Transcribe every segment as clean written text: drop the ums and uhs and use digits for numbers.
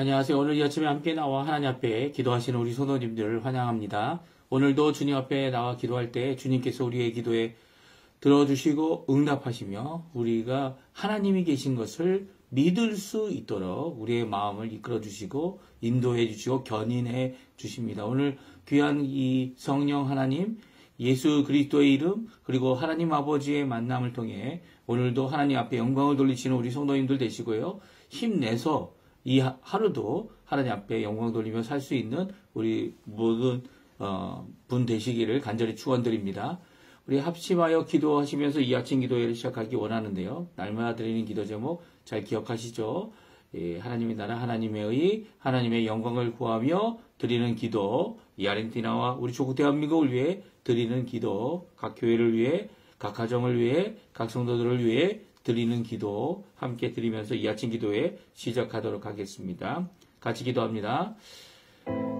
안녕하세요. 오늘 이 아침에 함께 나와 하나님 앞에 기도하시는 우리 성도님들을 환영합니다. 오늘도 주님 앞에 나와 기도할 때 주님께서 우리의 기도에 들어주시고 응답하시며 우리가 하나님이 계신 것을 믿을 수 있도록 우리의 마음을 이끌어 주시고 인도해 주시고 견인해 주십니다. 오늘 귀한 이 성령 하나님, 예수 그리스도의 이름, 그리고 하나님 아버지의 만남을 통해 오늘도 하나님 앞에 영광을 돌리시는 우리 성도님들 되시고요. 힘내서 이 하루도 하나님 앞에 영광 돌리며 살 수 있는 우리 모든 분 되시기를 간절히 축원드립니다. 우리 합심하여 기도하시면서 이 아침 기도회를 시작하기 원하는데요. 날마다 드리는 기도 제목 잘 기억하시죠? 예, 하나님의 나라, 하나님의 의, 하나님의 영광을 구하며 드리는 기도, 이 아르헨티나와 우리 조국 대한민국을 위해 드리는 기도, 각 교회를 위해, 각 가정을 위해, 각 성도들을 위해 드리는 기도 함께 드리면서 이 아침 기도회 시작하도록 하겠습니다. 같이 기도합니다.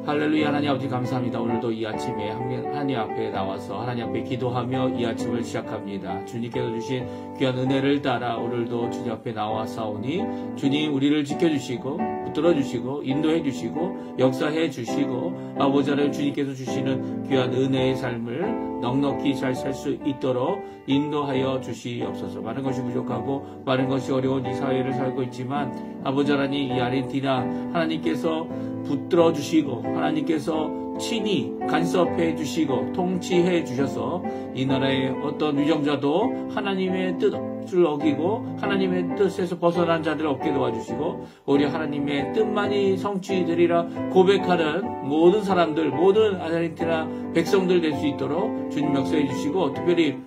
할렐루야. 하나님 아버지 감사합니다. 오늘도 이 아침에 하나님 앞에 나와서 하나님 앞에 기도하며 이 아침을 시작합니다. 주님께서 주신 귀한 은혜를 따라 오늘도 주님 앞에 나와사오니 주님 우리를 지켜주시고 붙들어 주시고 인도해 주시고 역사해 주시고 아버지 하나님 주님께서 주시는 귀한 은혜의 삶을 넉넉히 잘 살 수 있도록 인도하여 주시옵소서. 많은 것이 부족하고 많은 것이 어려운 이 사회를 살고 있지만 아버지 하나님 이 아르헨티나 하나님께서 붙들어 주시고 하나님께서 친히 간섭해 주시고 통치해 주셔서 이 나라의 어떤 위정자도 하나님의 뜻을 어기고 하나님의 뜻에서 벗어난 자들을 없게 도와주시고 오히려 하나님의 뜻만이 성취되리라 고백하는 모든 사람들, 모든 아르헨티나 백성들 될 수 있도록 주님 역사해 주시고 특별히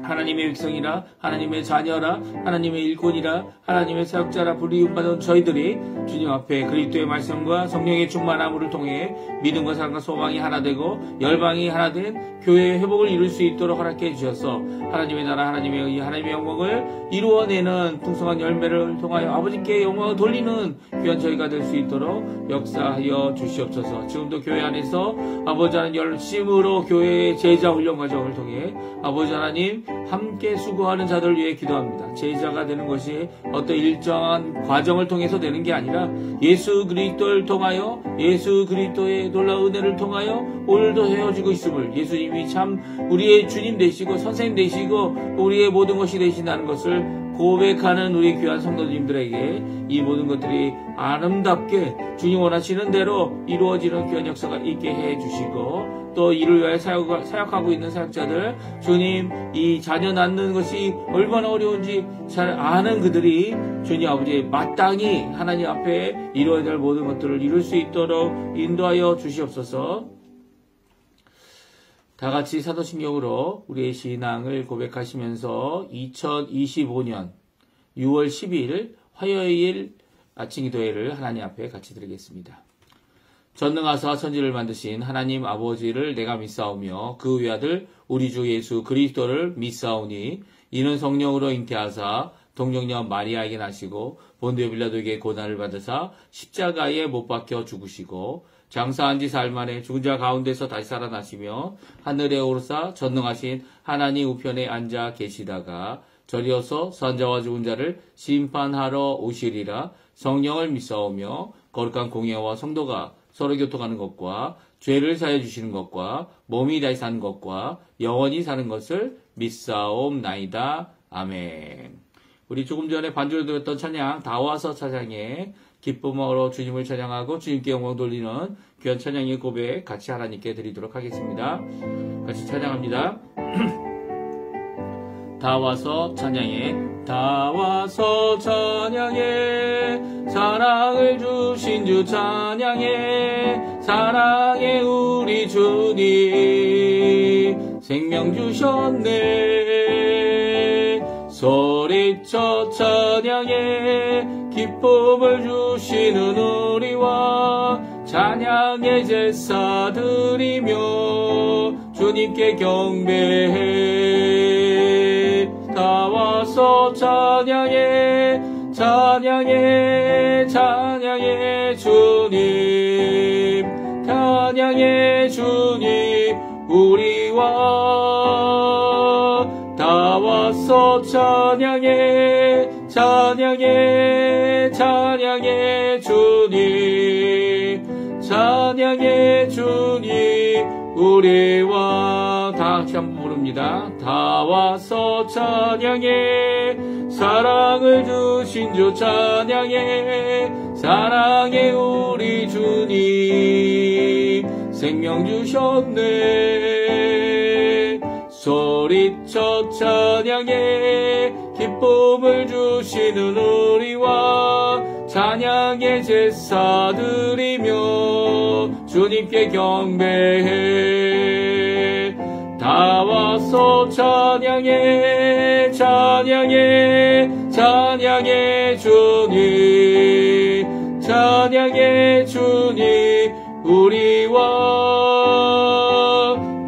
하나님의 백성이라 하나님의 자녀라 하나님의 일꾼이라 하나님의 사역자라 불리움받은 저희들이 주님 앞에 그리스도의 말씀과 성령의 충만함을 통해 믿음과 사랑과 소망이 하나 되고 열방이 하나 된 교회의 회복을 이룰 수 있도록 허락해 주셔서 하나님의 나라 하나님의 의 하나님의 영광을 이루어내는 풍성한 열매를 통하여 아버지께 영광을 돌리는 귀한 저희가 될 수 있도록 역사하여 주시옵소서. 지금도 교회 안에서 아버지 하나님 열심으로 교회의 제자 훈련 과정을 통해 아버지 하나님 함께 수고하는 자들을 위해 기도합니다. 제자가 되는 것이 어떤 일정한 과정을 통해서 되는 게 아니라 예수 그리스도를 통하여 예수 그리스도의 놀라운 은혜를 통하여 오늘도 헤어지고 있음을 예수님이 참 우리의 주님 되시고 선생님 되시고 우리의 모든 것이 되신다는 것을 고백하는 우리 귀한 성도님들에게 이 모든 것들이 아름답게 주님 원하시는 대로 이루어지는 귀한 역사가 있게 해주시고 또 이를 위하여 사역하고 있는 사역자들 주님 이 자녀 낳는 것이 얼마나 어려운지 잘 아는 그들이 주님 아버지 마땅히 하나님 앞에 이루어야 될 모든 것들을 이룰 수 있도록 인도하여 주시옵소서. 다 같이 사도신경으로 우리의 신앙을 고백하시면서 2025년 6월 12일 화요일 아침 기도회를 하나님 앞에 같이 드리겠습니다. 전능하사 천지를 만드신 하나님 아버지를 내가 믿사오며 그 외아들 우리 주 예수 그리스도를 믿사오니 이는 성령으로 잉태하사 동정녀 마리아에게 나시고 본디오 빌라도에게 고난을 받으사 십자가에 못 박혀 죽으시고 장사한 지 사흘 만에 죽은 자 가운데서 다시 살아나시며 하늘에 오르사 전능하신 하나님 우편에 앉아 계시다가 저리어서 산자와 죽은 자를 심판하러 오시리라. 성령을 믿사오며 거룩한 공예와 성도가 서로 교통하는 것과 죄를 사해 주시는 것과 몸이 다시 사는 것과 영원히 사는 것을 믿사옵나이다. 아멘. 우리 조금 전에 반주로 들었던 찬양 다 와서 찬양에 기쁨으로 주님을 찬양하고 주님께 영광 돌리는 귀한 찬양의 고백 같이 하나님께 드리도록 하겠습니다. 같이 찬양합니다. 다 와서 찬양해 다 와서 찬양해 사랑을 주신 주 찬양해 사랑해 우리 주님 생명 주셨네 소리쳐 찬양해 기쁨을 주시는 우리와 찬양의 제사 드리며 주님께 경배해 다 와서 찬양해 찬양해 찬양해 주님 찬양해 주님 우리와 다 와서 찬양해 찬양해 찬양해 주님 찬양해 주님 우리와 다 같이 한번 부릅니다. 다 와서 찬양해 사랑을 주신 주 찬양해 사랑해 우리 주님 생명 주셨네 소리쳐 찬양해 기쁨을 주시는 우리와 찬양의 제사 드리며 주님께 경배해 다 와서 찬양해 찬양해 찬양해 주님 찬양해 주님 우리와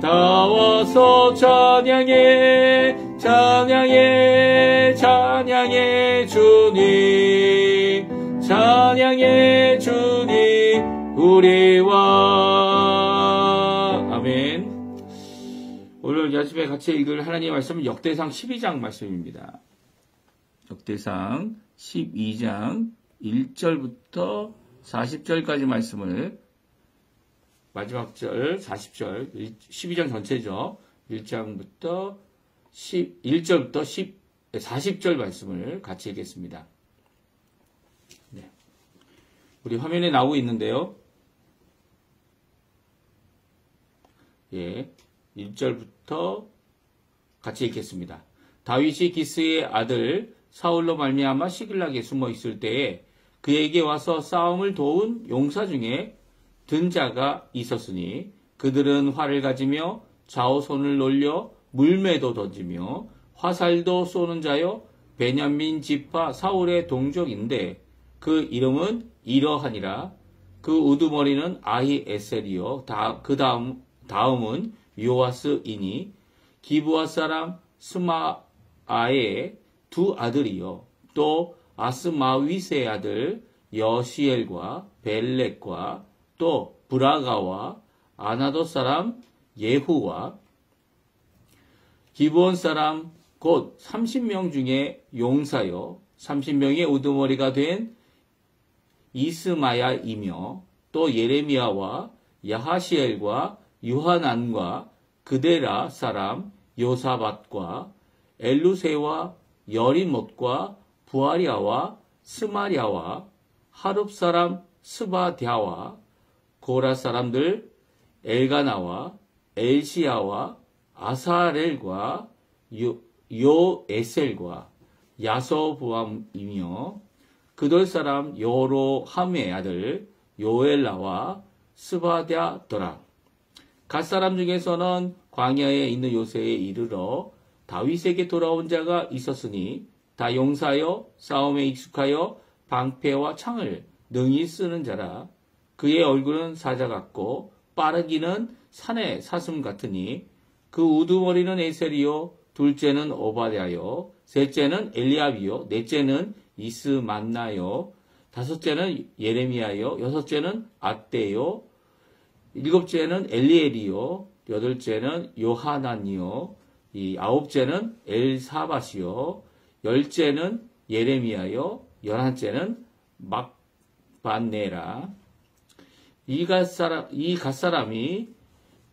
다 와서 찬양해 찬양해 찬양해 주님 찬양해 주님 우리와 아멘. 오늘 이 아침에 같이 읽을 하나님의 말씀은 역대상 12장 말씀입니다. 역대상 12장 1절부터 40절까지 말씀을 마지막 절 40절 12장 전체죠. 1절부터 40절 말씀을 같이 읽겠습니다. 네. 우리 화면에 나오고 있는데요. 예, 1절부터 같이 읽겠습니다. 다윗이 기스의 아들 사울로 말미암아 시글락에 숨어 있을 때에 그에게 와서 싸움을 도운 용사 중에 든 자가 있었으니 그들은 활을 가지며 좌우손을 놀려 물매도 던지며 화살도 쏘는 자요 베냐민 지파 사울의 동족인데 그 이름은 이러하니라. 그 우두머리는 아히에셀이요 그 다음은 요아스이니 기브아 사람 스마아의 두 아들이요 또 아스마윗의 아들 여시엘과 벨렉과 또 브라가와 아나도 사람 예후와 기브온 사람 곧 30명 중에 용사요 30명의 우두머리가 된 이스마야이며 또 예레미야와 야하시엘과 유하난과 그데라 사람 요사밧과 엘루세와 여리못과 부아리아와 스마리아와 하룹 사람 스바드야와 고라 사람들 엘가나와 엘시야와 아사렐과 요에셀과 야소부암이며 그돌 사람 요로함의 아들 요엘라와 스바드야더라. 갓 사람 중에서는 광야에 있는 요새에 이르러 다윗에게 돌아온 자가 있었으니 다 용사여 싸움에 익숙하여 방패와 창을 능히 쓰는 자라. 그의 얼굴은 사자 같고 빠르기는 산의 사슴 같으니 그 우두머리는 에셀이요 둘째는 오바댜요 셋째는 엘리압이요 넷째는 이스만나요 다섯째는 예레미야요 여섯째는 앗대요 일곱째는 엘리엘이요 여덟째는 요하난이요 아홉째는 엘사밧이요 열째는 예레미야요 열한째는 막반네라. 이 갓사람이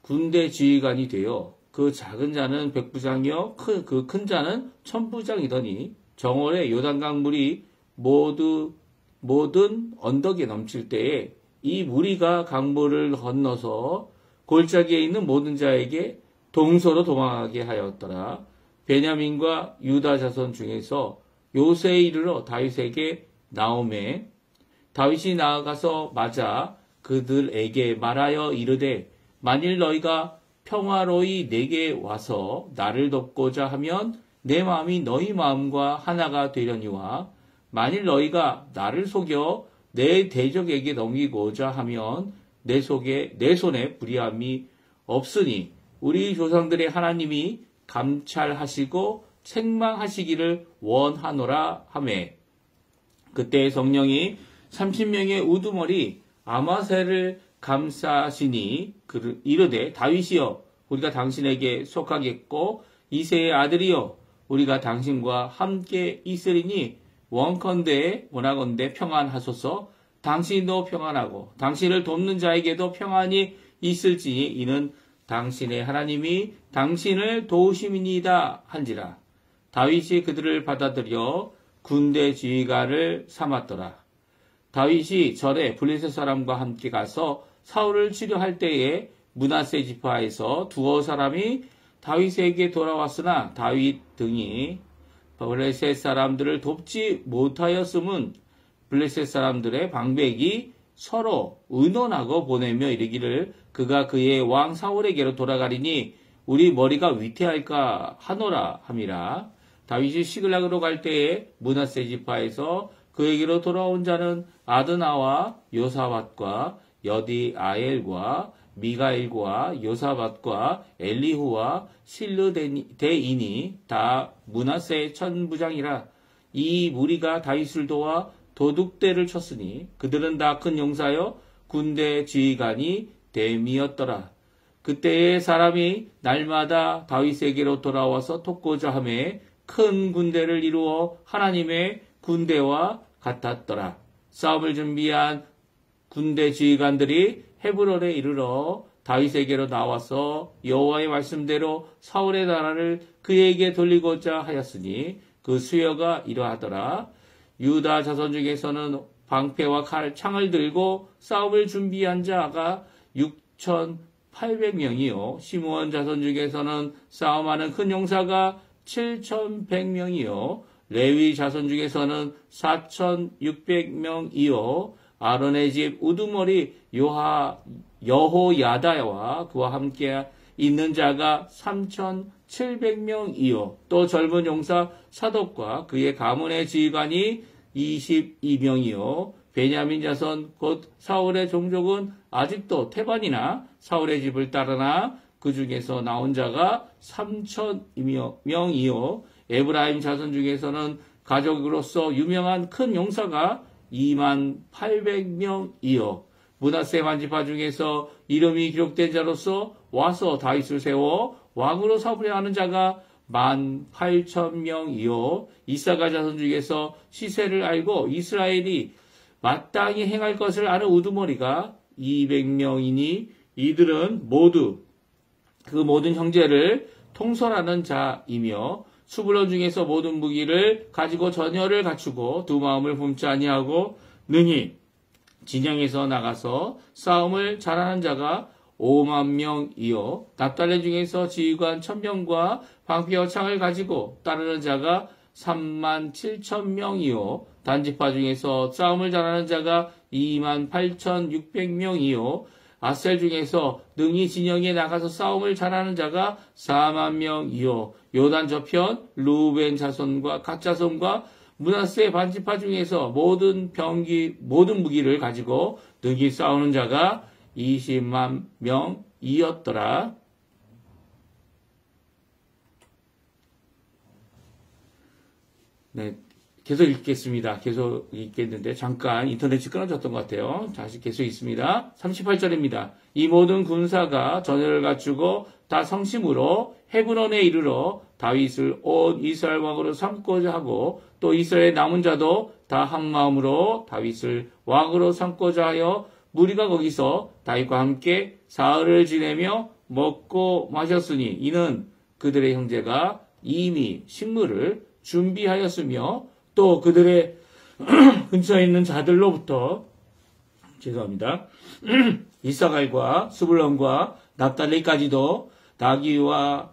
군대 지휘관이 되어 그 작은 자는 백부장이요 그 큰 자는 천부장이더니 정월에 요단강 물이 모든 언덕에 넘칠 때에 이 무리가 강물을 건너서 골짜기에 있는 모든 자에게 동서로 도망하게 하였더라. 베냐민과 유다 자손 중에서 요새에 이르러 다윗에게 나오매 다윗이 나아가서 맞아 그들에게 말하여 이르되 만일 너희가 평화로이 내게 와서 나를 돕고자 하면 내 마음이 너희 마음과 하나가 되려니와 만일 너희가 나를 속여 내 대적에게 넘기고자 하면 내 손에 불의함이 없으니 우리 조상들의 하나님이 감찰하시고 책망하시기를 원하노라 하매 그때 성령이 30명의 우두머리 아마셀을 감싸시니 이르되 다윗이여 우리가 당신에게 속하겠고 이새의 아들이여 우리가 당신과 함께 있으리니 원컨대 평안하소서. 당신도 평안하고 당신을 돕는 자에게도 평안이 있을지니 이는 당신의 하나님이 당신을 도우심이니이다 한지라. 다윗이 그들을 받아들여 군대 지휘관을 삼았더라. 다윗이 절에 블레셋 사람과 함께 가서 사울을 치료할 때에 므낫세 지파에서 두어 사람이 다윗에게 돌아왔으나 다윗 등이 블레셋 사람들을 돕지 못하였음은 블레셋 사람들의 방백이 서로 의논하고 보내며 이르기를 그가 그의 왕 사울에게로 돌아가리니 우리 머리가 위태할까 하노라 함이라. 다윗이 시글락으로 갈 때에 므낫세 지파에서 그에게로 돌아온 자는 아드나와 요사밧과 여디아엘과 미가엘과 요사밧과 엘리후와 실르대인이 다 므낫세의 천부장이라. 이 무리가 다윗을 도와 도둑대를 쳤으니 그들은 다 큰 용사여 군대 지휘관이 댐이었더라. 그때의 사람이 날마다 다윗에게로 돌아와서 돕고자 하매 큰 군대를 이루어 하나님의 군대와 같았더라. 싸움을 준비한 군대 지휘관들이 헤브론에 이르러 다윗에게로 나와서 여호와의 말씀대로 사울의 나라를 그에게 돌리고자 하였으니 그 수여가 이러하더라. 유다 자손 중에서는 방패와 칼, 창을 들고 싸움을 준비한 자가 6,800명이요. 시므온 자손 중에서는 싸움하는 큰 용사가 7,100명이요. 레위 자손 중에서는 4,600명이요. 아론의 집 우두머리 여호야다와 그와 함께 있는 자가 3,700명이요. 또 젊은 용사 사독과 그의 가문의 지휘관이 22명이요. 베냐민 자손 곧 사울의 종족은 아직도 태반이나 사울의 집을 따르나 그 중에서 나온 자가 3,000명이요. 에브라임 자손 중에서는 가족으로서 유명한 큰 용사가 28,000명이요. 므낫세 반지파 중에서 이름이 기록된 자로서 와서 다윗을 세워 왕으로 삼으려 하는 자가 18,000명이요. 이사가 자손 중에서 시세를 알고 이스라엘이 마땅히 행할 것을 아는 우두머리가 200명이니 이들은 모두 그 모든 형제를 통솔하는 자이며 수불론 중에서 모든 무기를 가지고 전열을 갖추고 두 마음을 품지 아니하고 능히 진영에서 나가서 싸움을 잘하는 자가 50,000명이요. 납달레 중에서 지휘관 1,000명과 방패와 창을 가지고 따르는 자가 37,000명이요. 단지파 중에서 싸움을 잘하는 자가 28,600명이요. 아셀 중에서 능히 진영에 나가서 싸움을 잘하는 자가 40,000명이요. 요단 저편 루벤 자손과 갓 자손과 므낫세 반지파 중에서 모든 무기를 가지고 능히 싸우는 자가 20만 명이었더라. 네, 계속 읽겠습니다. 계속 읽겠는데 잠깐 인터넷이 끊어졌던 것 같아요. 다시 계속 있습니다. 38절입니다. 이 모든 군사가 전열을 갖추고 다 성심으로 헤브론에 이르러 다윗을 온 이스라엘 왕으로 삼고자 하고 또 이스라엘 남은 자도 다 한마음으로 다윗을 왕으로 삼고자 하여 무리가 거기서 다윗과 함께 사흘을 지내며 먹고 마셨으니 이는 그들의 형제가 이미 식물을 준비하였으며 또 그들의 근처에 있는 자들로부터 이사갈과 스불론과 납달리까지도 나귀와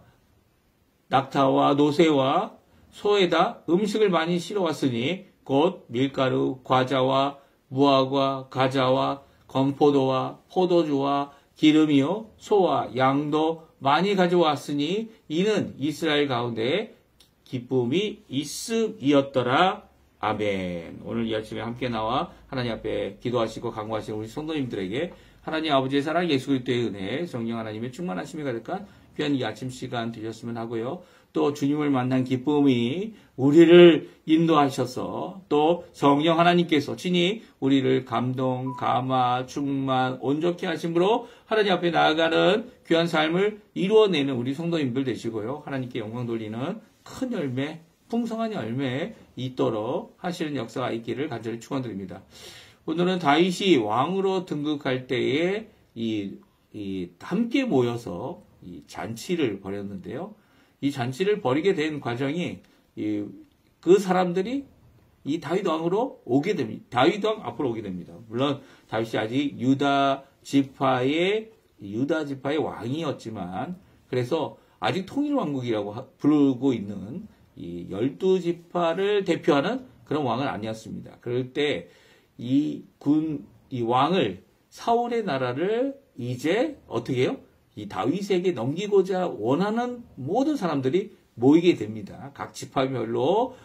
낙타와 노새와 소에다 음식을 많이 실어왔으니 곧 밀가루, 과자와 무화과, 가자와 건포도와 포도주와 기름이요 소와 양도 많이 가져왔으니 이는 이스라엘 가운데 기쁨이 있음이었더라. 아멘. 오늘 이 아침에 함께 나와 하나님 앞에 기도하시고 강구하시는 우리 성도님들에게 하나님 아버지의 사랑, 예수 그리스도의 은혜, 성령 하나님의 충만하심이 가득한 귀한 이 아침 시간 되셨으면 하고요. 또 주님을 만난 기쁨이 우리를 인도하셔서 또 성령 하나님께서 친히 우리를 감동, 감화, 충만, 온전케 하심으로 하나님 앞에 나아가는 귀한 삶을 이루어내는 우리 성도님들 되시고요. 하나님께 영광 돌리는 큰 열매, 풍성한 열매 있도록 하시는 역사가 있기를 간절히 축원드립니다. 오늘은 다윗이 왕으로 등극할 때에 함께 모여서 이 잔치를 벌였는데요. 이 잔치를 벌이게 된 과정이 그 사람들이 이 다윗 왕으로 오게 됩니다. 다윗 왕 앞으로 오게 됩니다. 물론 다윗이 아직 유다 지파의 왕이었지만, 그래서 아직 통일 왕국이라고 부르고 있는 이 12지파를 대표하는 그런 왕은 아니었습니다. 그럴 때 이 왕을, 사울의 나라를 이제 어떻게 해요? 이 다윗에게 넘기고자 원하는 모든 사람들이 모이게 됩니다. 각 지파별로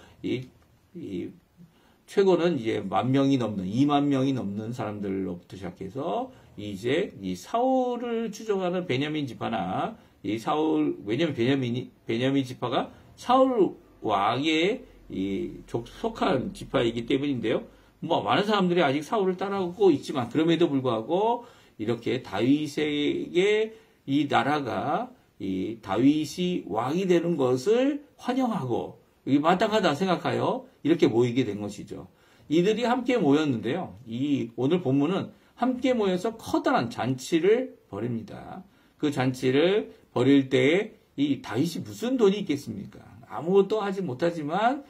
최고는 이제 10,000명이 넘는, 20,000명이 넘는 사람들로부터 시작해서 이제 이 사울을 추종하는 베냐민 지파나 왜냐면 베냐민 지파가 사울 왕의 속한 지파이기 때문인데요. 많은 사람들이 아직 사울을 따라오고 있지만, 그럼에도 불구하고 이렇게 다윗에게 이 나라가 이 다윗이 왕이 되는 것을 환영하고 이게 마땅하다 생각하여 이렇게 모이게 된 것이죠. 이들이 함께 모였는데요. 오늘 본문은 함께 모여서 커다란 잔치를 벌입니다. 그 잔치를 벌일 때에 이 다윗이 무슨 돈이 있겠습니까? 아무것도 하지 못하지만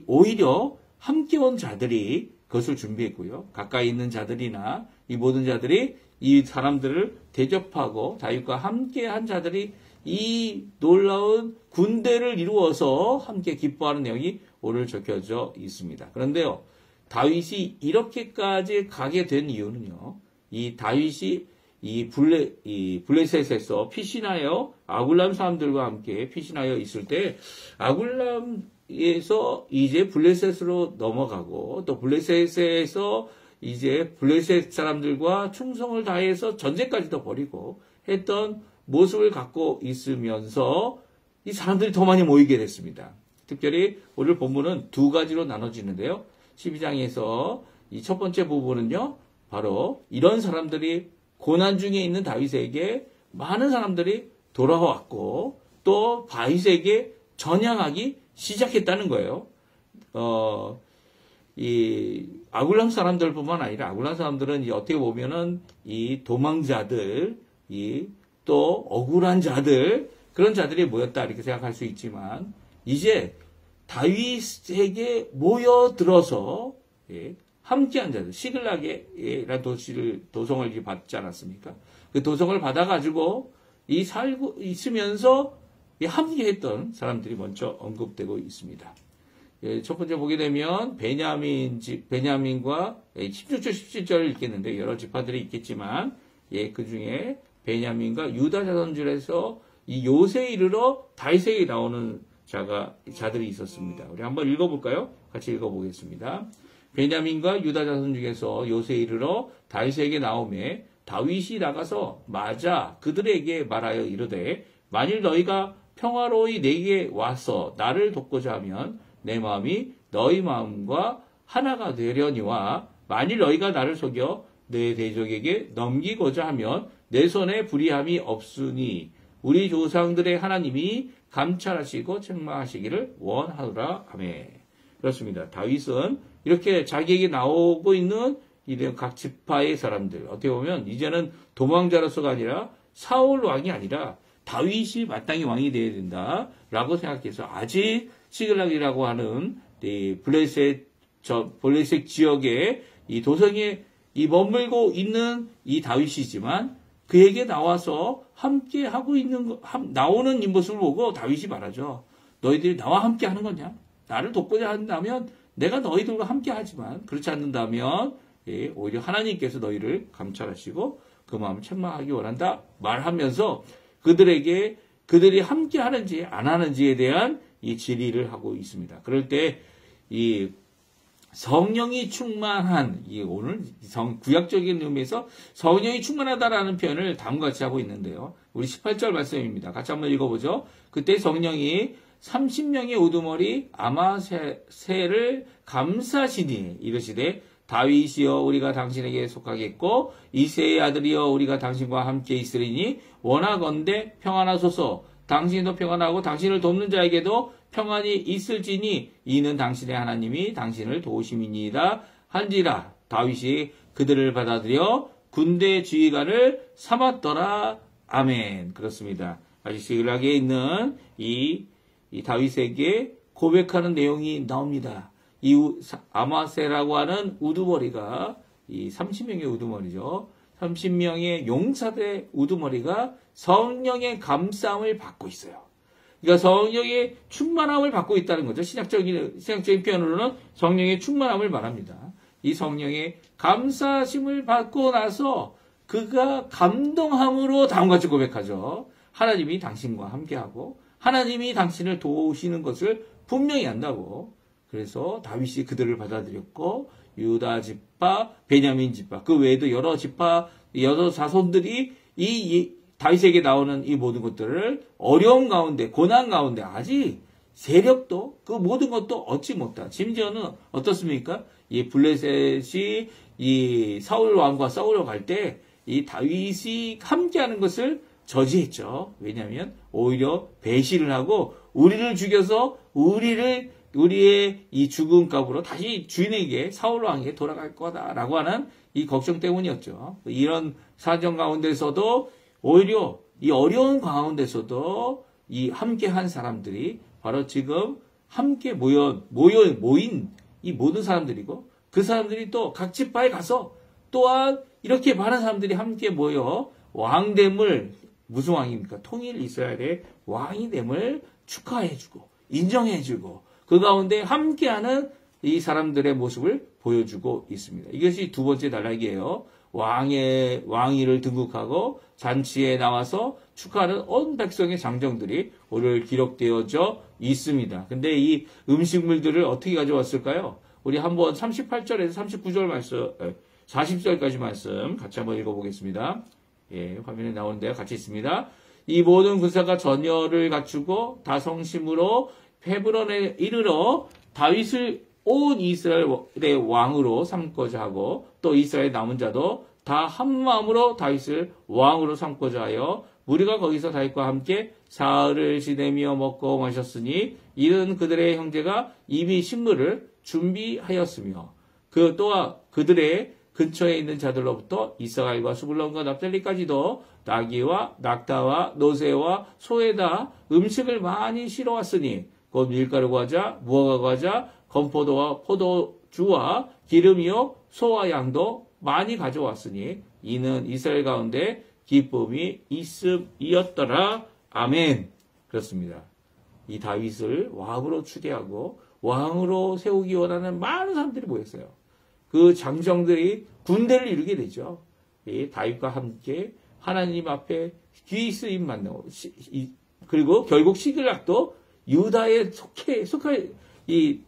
오히려 함께 온 자들이 그것을 준비했고요. 가까이 있는 자들이나 이 모든 자들이 이 사람들을 대접하고 다윗과 함께 한 자들이 이 놀라운 군대를 이루어서 함께 기뻐하는 내용이 오늘 적혀져 있습니다. 그런데요, 다윗이 이렇게까지 가게 된 이유는요, 이 다윗이 블레셋에서 피신하여 아굴람 사람들과 함께 피신하여 있을 때 아굴람에서 이제 블레셋으로 넘어가고 또 블레셋에서 이제 블레셋 사람들과 충성을 다해서 전쟁까지도 벌이고 했던 모습을 갖고 있으면서 이 사람들이 더 많이 모이게 됐습니다. 특별히 오늘 본문은 두 가지로 나눠지는데요. 12장에서 이 첫 번째 부분은요, 바로 이런 사람들이 고난 중에 있는 다윗에게 많은 사람들이 돌아왔고 또 다윗에게 전향하기 시작했다는 거예요. 이 아굴람 사람들뿐만 아니라 아굴람 사람들은 어떻게 보면은 이 도망자들, 또 억울한 자들, 그런 자들이 모였다 이렇게 생각할 수 있지만, 이제 다윗에게 모여들어서 함께한 자들, 시글락이라는 도성을 받지 않았습니까? 그 도성을 받아가지고 살고 있으면서 함께했던 사람들이 먼저 언급되고 있습니다. 첫 번째 보게 되면 베냐민과 16절, 17절을 읽겠는데 여러 지파들이 있겠지만, 그 중에 베냐민과 유다 자손줄에서 이 요새 이르러 다윗에게 나오는 자들이 있었습니다. 우리 한번 읽어볼까요? 같이 읽어보겠습니다. 베냐민과 유다 자손 중에서 요새 이르러 다윗에게 나오매 다윗이 나가서 맞아 그들에게 말하여 이르되, 만일 너희가 평화로이 내게 와서 나를 돕고자 하면 내 마음이 너희 마음과 하나가 되려니와, 만일 너희가 나를 속여 내 대적에게 넘기고자 하면 내 손에 불의함이 없으니 우리 조상들의 하나님이 감찰하시고 책망하시기를 원하노라. 아멘. 그렇습니다. 다윗은 이렇게 자기에게 나오고 있는 이런 각 지파의 사람들, 어떻게 보면 이제는 도망자로서가 아니라 사울 왕이 아니라 다윗이 마땅히 왕이 되어야 된다라고 생각해서, 아직 시글락이라고 하는 블레셋 지역의 이 도성에 머물고 있는 이 다윗이지만, 그에게 나와서 함께 하고 나오는 이 모습을 보고 다윗이 말하죠. 너희들이 나와 함께 하는 거냐? 나를 돕고자 한다면 내가 너희들과 함께 하지만, 그렇지 않는다면 오히려 하나님께서 너희를 감찰하시고 그 마음을 책망하기 원한다 말하면서 그들이 함께 하는지 안 하는지에 대한 이 질의를 하고 있습니다. 그럴 때 이 성령이 충만한, 오늘 구약적인 의미에서 성령이 충만하다라는 표현을 다음과 같이 하고 있는데요. 우리 18절 말씀입니다. 같이 한번 읽어보죠. 그때 성령이 30명의 우두머리 아마새를 감싸시니 이르시되, 다윗이여 우리가 당신에게 속하겠고 이새의 아들이여 우리가 당신과 함께 있으리니 원하건대 평안하소서. 당신도 평안하고 당신을 돕는 자에게도 평안이 있을지니 이는 당신의 하나님이 당신을 도우심이니이다 한지라. 다윗이 그들을 받아들여 군대 지휘관을 삼았더라. 아멘. 그렇습니다. 아주 시글하게 있는 이 다윗에게 고백하는 내용이 나옵니다. 이 아마세라고 하는 우두머리가 이 30명의 우두머리죠. 30명의 용사들의 우두머리가 성령의 감싸움을 받고 있어요. 그러니까 성령의 충만함을 받고 있다는 거죠. 신약적인 표현으로는 성령의 충만함을 말합니다. 이 성령의 감싸심을 받고 나서 그가 감동함으로 다음과 같이 고백하죠. 하나님이 당신과 함께하고 하나님이 당신을 도우시는 것을 분명히 안다고. 그래서 다윗이 그들을 받아들였고 유다 지파, 베냐민 지파, 그 외에도 여러 지파, 여러 자손들이 이 다윗에게 나오는 이 모든 것들을 어려움 가운데, 고난 가운데 아직 세력도 그 모든 것도 얻지 못한. 심지어는 어떻습니까? 이 블레셋이 이 사울 왕과 싸우러 갈 때 이 다윗이 함께하는 것을 저지했죠. 왜냐하면 오히려 배신을 하고 우리를 죽여서 우리의 이 죽은 값으로 다시 주인에게 사울 왕에게 돌아갈 거다라고 하는 이 걱정 때문이었죠. 이런 사정 가운데서도 오히려 이 어려운 가운데서도 이 함께한 사람들이 바로 지금 함께 모인 이 모든 사람들이고 그 사람들이 또 각 지파에 가서 또한 이렇게 많은 사람들이 함께 모여 왕됨을 무슨 왕입니까? 통일 이스라엘의 왕이 됨을 축하해주고 인정해주고 그 가운데 함께하는 이 사람들의 모습을 보여주고 있습니다. 이것이 두 번째 단락이에요. 왕위를 등극하고 잔치에 나와서 축하하는 온 백성의 장정들이 오늘 기록되어져 있습니다. 근데 이 음식물들을 어떻게 가져왔을까요? 우리 한번 38절에서 39절 말씀, 40절까지 말씀 같이 한번 읽어보겠습니다. 예, 화면에 나오는데요. 같이 있습니다. 이 모든 군사가 전열을 갖추고 다성심으로 헤브론에 이르러 다윗을 온 이스라엘의 왕으로 삼고자 하고 또 이스라엘 남은 자도 다 한마음으로 다윗을 왕으로 삼고자 하여 무리가 거기서 다윗과 함께 사흘을 지내며 먹고 마셨으니 이는 그들의 형제가 이미 식물을 준비하였으며 그 또한 그들의 근처에 있는 자들로부터 이스라엘과 수불론과 납달리까지도 나귀와 낙타와 노새와 소에다 음식을 많이 실어왔으니 곧 밀가루 과자, 무화과 과자, 건포도와 포도주와 기름이요 소와 양도 많이 가져왔으니 이는 이스라엘 가운데 기쁨이 있음이었더라. 아멘. 그렇습니다. 이 다윗을 왕으로 추대하고 왕으로 세우기 원하는 많은 사람들이 모였어요. 그 장정들이 군대를 이루게 되죠. 이 다윗과 함께 하나님 앞에 귀 쓰임 받는 그리고 결국 시글락도 유다에 속할 이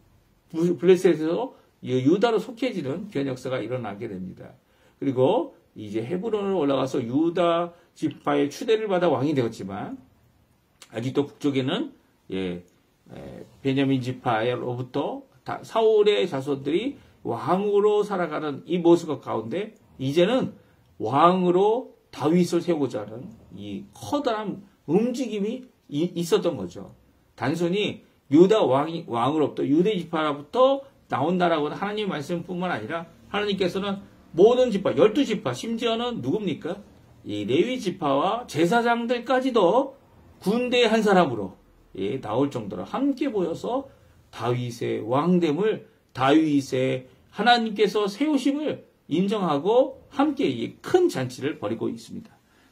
블레셋에서 유다로 속해지는 귀한 역사가 일어나게 됩니다. 그리고 이제 헤브론으로 올라가서 유다 지파의 추대를 받아 왕이 되었지만 아직도 북쪽에는 베냐민 지파로부터 사울의 자손들이 왕으로 살아가는 이 모습 가운데 이제는 왕으로 다윗을 세우고자 하는 이 커다란 움직임이 있었던 거죠. 단순히 유다 왕으로부터 유대 지파로부터 나온다라고는 하나님의 말씀뿐만 아니라 하나님께서는 모든 지파, 12지파, 심지어는 누굽니까? 이 레위 지파와 제사장들까지도 군대의 한 사람으로 나올 정도로 함께 모여서 다윗의 왕됨을 다윗의 하나님께서 세우심을 인정하고 함께 이 큰 잔치를 벌이고 있습니다.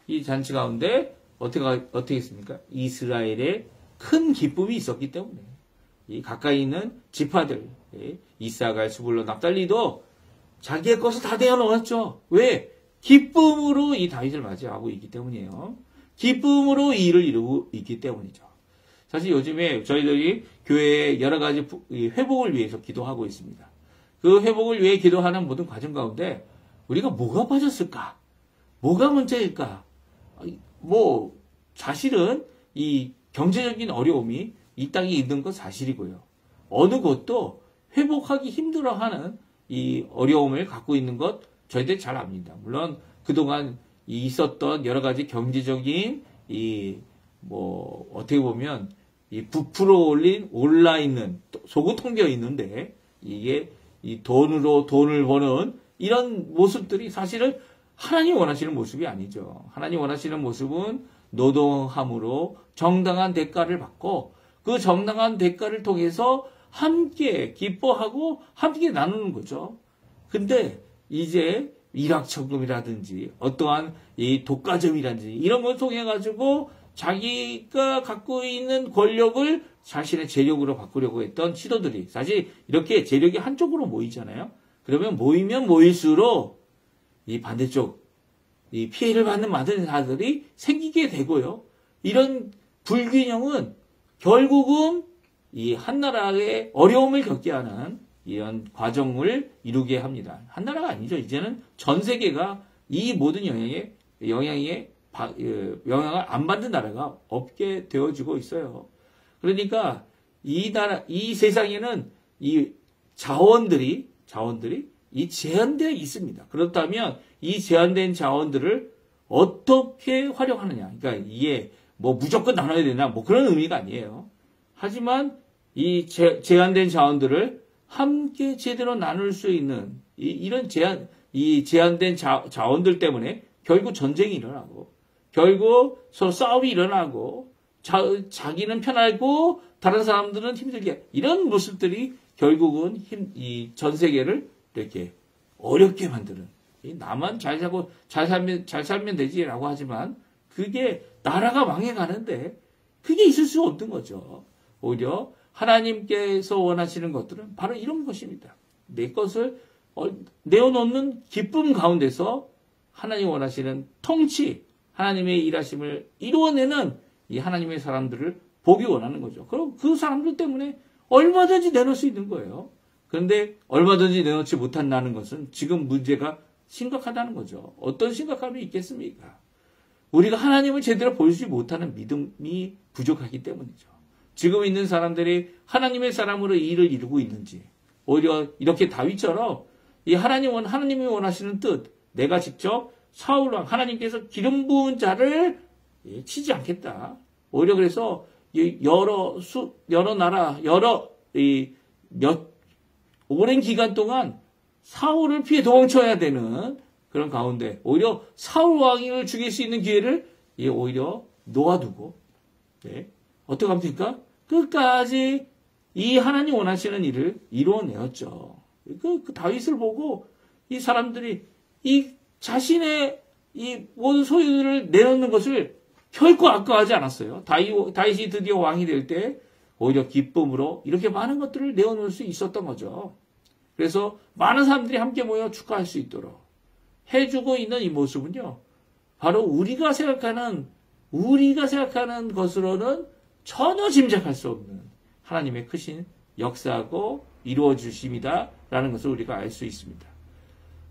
이 잔치 가운데 어떻게 했습니까? 이스라엘의 큰 기쁨이 있었기 때문에 이 가까이 있는 지파들 이사갈, 스불론, 납달리도 자기의 것을 다 내어놓았죠. 왜? 기쁨으로 이 다윗을 맞이하고 있기 때문이에요. 기쁨으로 이 일을 이루고 있기 때문이죠. 사실 요즘에 저희들이 교회에 여러 가지 회복을 위해서 기도하고 있습니다. 그 회복을 위해 기도하는 모든 과정 가운데 우리가 뭐가 빠졌을까? 뭐가 문제일까? 사실은 이 경제적인 어려움이 이 땅에 있는 건 사실이고요. 어느 곳도 회복하기 힘들어하는 이 어려움을 갖고 있는 것 저희들 잘 압니다. 물론 그동안 있었던 여러 가지 경제적인 어떻게 보면 부풀어 올라 있는 속은 텅겨 있는데 이게 이 돈을 버는 이런 모습들이 사실은 하나님 원하시는 모습이 아니죠. 하나님 원하시는 모습은 노동함으로 정당한 대가를 받고 그 정당한 대가를 통해서 함께 기뻐하고 함께 나누는 거죠. 근데 이제 일확천금이라든지 어떠한 이 독과점이라든지 이런 걸 통해 가지고 자기가 갖고 있는 권력을 자신의 재력으로 바꾸려고 했던 시도들이 사실 이렇게 재력이 한쪽으로 모이잖아요. 그러면 모이면 모일수록 이 반대쪽 이 피해를 받는 자들이 생기게 되고요. 이런 불균형은 결국은 이 한나라의 어려움을 겪게 하는 이런 과정을 이루게 합니다. 한나라가 아니죠. 이제는 전 세계가 이 모든 영향을 안 받는 나라가 없게 되어지고 있어요. 그러니까 이 세상에는 이 자원들이 이 제한되어 있습니다. 그렇다면 이 제한된 자원들을 어떻게 활용하느냐. 그러니까 이게 뭐 무조건 나눠야 되나 뭐 그런 의미가 아니에요. 하지만 이 제한된 자원들을 함께 제대로 나눌 수 있는 이런 제한된 자원들 때문에 결국 전쟁이 일어나고 결국 서로 싸움이 일어나고 자기는 편하고 다른 사람들은 힘들게 이런 모습들이 결국은 이 전 세계를 이렇게 어렵게 만드는 나만 잘 살면 되지라고 하지만 그게 나라가 망해가는데 그게 있을 수 없는 거죠. 오히려 하나님께서 원하시는 것들은 바로 이런 것입니다. 내 것을 내어놓는 기쁨 가운데서 하나님 원하시는 통치, 하나님의 일하심을 이루어내는 이 하나님의 사람들을 보기 원하는 거죠. 그럼 그 사람들 때문에 얼마든지 내놓을 수 있는 거예요. 그런데 얼마든지 내놓지 못한다는 것은 지금 문제가 심각하다는 거죠. 어떤 심각함이 있겠습니까? 우리가 하나님을 제대로 보지 못하는 믿음이 부족하기 때문이죠. 지금 있는 사람들이 하나님의 사람으로 일을 이루고 있는지 오히려 이렇게 다윗처럼 이 하나님이 원하시는 뜻 내가 직접 사울왕 하나님께서 기름 부은 자를 치지 않겠다. 오히려 그래서 여러 나라 오랜 기간 동안 사울을 피해 도망쳐야 되는 그런 가운데 오히려 사울 왕을 죽일 수 있는 기회를 오히려 놓아두고 어떻게 합니까? 끝까지 이 하나님 원하시는 일을 이루어내었죠. 그 다윗을 보고 이 사람들이 이 자신의 이 모든 소유를 내놓는 것을 결코 아까워하지 않았어요. 다윗이 드디어 왕이 될 때 오히려 기쁨으로 이렇게 많은 것들을 내어놓을 수 있었던 거죠. 그래서 많은 사람들이 함께 모여 축하할 수 있도록 해주고 있는 이 모습은요. 바로 우리가 생각하는 것으로는 전혀 짐작할 수 없는 하나님의 크신 역사고 이루어 주심이다라는 것을 우리가 알 수 있습니다.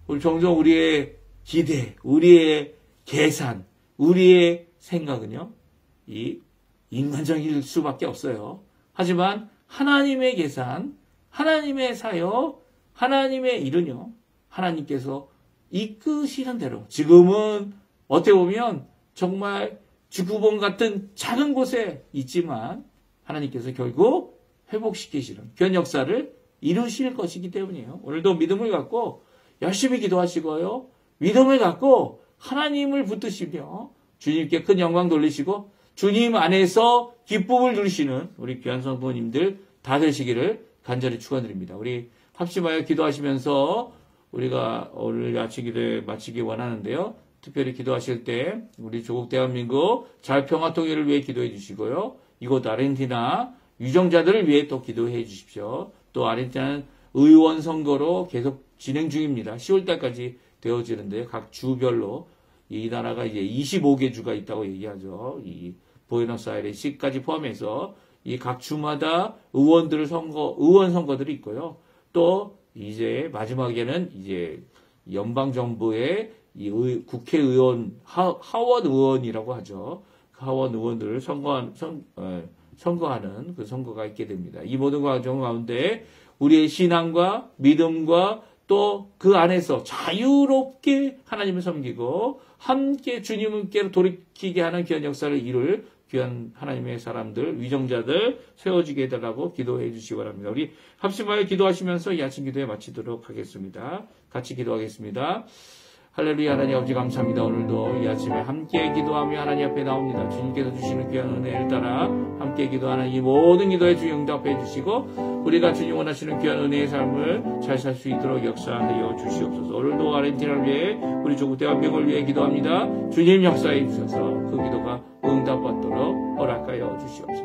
우리 종종 우리의 기대, 우리의 계산, 우리의 생각은요. 이 인간적일 수밖에 없어요. 하지만 하나님의 계산, 하나님의 사역, 하나님의 일은요. 하나님께서 이끄시는 대로 지금은 어떻게 보면 정말 쥐구멍 같은 작은 곳에 있지만 하나님께서 결국 회복시키시는 그런 역사를 이루실 것이기 때문이에요. 오늘도 믿음을 갖고 열심히 기도하시고요. 믿음을 갖고 하나님을 붙드시며 주님께 큰 영광 돌리시고 주님 안에서 기쁨을 누리시는 우리 귀한 성도님들 다 되시기를 간절히 축원드립니다. 우리 합심하여 기도하시면서 우리가 오늘 아침 기도에 마치기 원하는데요. 특별히 기도하실 때 우리 조국 대한민국 잘 평화 통일을 위해 기도해 주시고요. 이곳 아르헨티나 유정자들을 위해 또 기도해 주십시오. 또 아르헨티나는 의원 선거로 계속 진행 중입니다. 10월 달까지 되어지는데 각 주별로 이 나라가 이제 25개 주가 있다고 얘기하죠. 이 부에노스아이레스까지 포함해서 이 각 주마다 의원 선거들이 있고요. 또 이제 마지막에는 이제 연방 정부의 이 국회의원 하원 의원이라고 하죠. 하원 의원들을 선거하는 그 선거가 있게 됩니다. 이 모든 과정 가운데 우리의 신앙과 믿음과 또 그 안에서 자유롭게 하나님을 섬기고 함께 주님께로 돌이키게 하는 귀한 역사를 이룰 귀한 하나님의 사람들, 위정자들 세워지게 해달라고 기도해 주시기 바랍니다. 우리 합심하여 기도하시면서 이 아침 기도에 마치도록 하겠습니다. 같이 기도하겠습니다. 할렐루야. 하나님 아버지 감사합니다. 오늘도 이 아침에 함께 기도하며 하나님 앞에 나옵니다. 주님께서 주시는 귀한 은혜를 따라 함께 기도하는 이 모든 기도에 주님 응답해 주시고 우리가 주님 원하시는 귀한 은혜의 삶을 잘 살 수 있도록 역사하여 주시옵소서. 오늘도 아르헨티나를 위해 우리 조국 대한민국을 위해 기도합니다. 주님 역사해 주셔서 그 기도가 응답받도록 허락하여 주시옵소서.